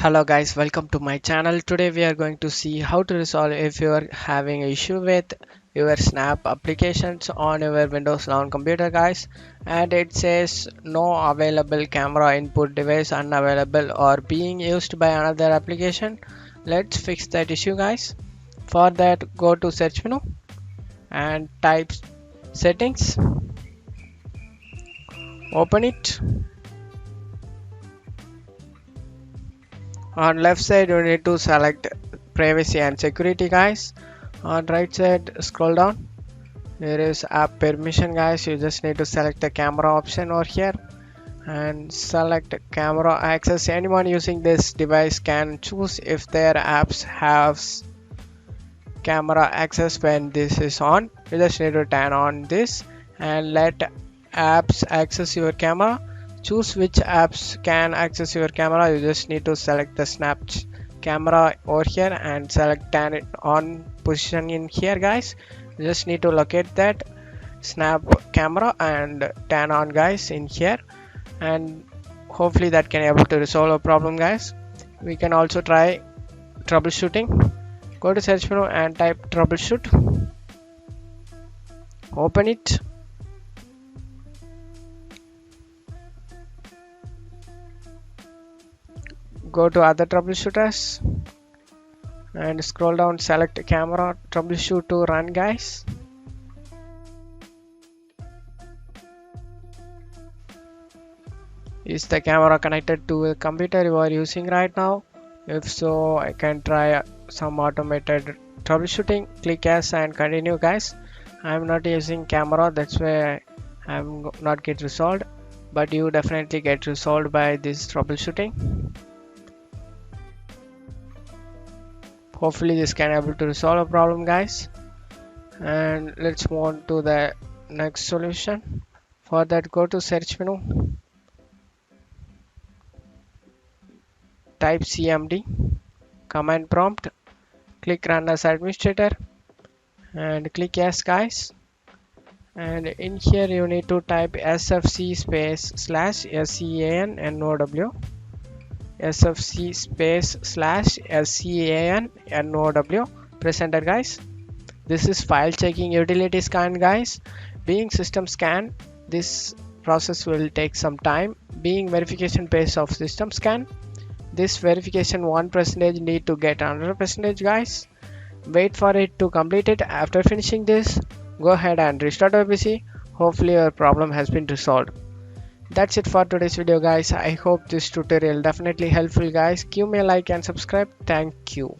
Hello guys, welcome to my channel. Today we are going to see how to resolve if you are having an issue with your Snap applications on your Windows 11 computer guys, and it says no available camera input device unavailable or being used by another application. Let's fix that issue guys. For that, go to search menu and type settings, open it. On left side you need to select privacy and security guys. On right side scroll down, there is app permission guys. You just need to select the camera option over here and select camera access. Anyone using this device can choose if their apps have camera access. When this is on, you just need to turn on this and let apps access your camera. Choose which apps can access your camera. You just need to select the snap camera over here and select turn it on position in here guys. You just need to locate that snap camera and turn on guys in here, and hopefully that can able to resolve a problem guys. We can also try troubleshooting. Go to search menu and type troubleshoot, open it. Go to other troubleshooters and scroll down, select camera troubleshoot to run guys. Is the camera connected to a computer you are using right now? If so, I can try some automated troubleshooting. Click yes and continue guys. I'm not using camera, that's why I'm not get resolved, but you definitely get resolved by this troubleshooting. Hopefully this can able to resolve a problem guys, and let's move on to the next solution. For that, go to search menu, type cmd command prompt, click run as administrator and click yes guys. And in here you need to type sfc space slash SCANNOW, sfc space slash SCANNOW, press enter guys. This is file checking utility scan guys. Being system scan, this process will take some time. Being verification phase of system scan, this verification 1% need to get 100% guys. Wait for it to complete it. After finishing this, go ahead and restart your PC. Hopefully your problem has been resolved. That's it for today's video guys. I hope this tutorial definitely helpful guys. Give me a like and subscribe. Thank you.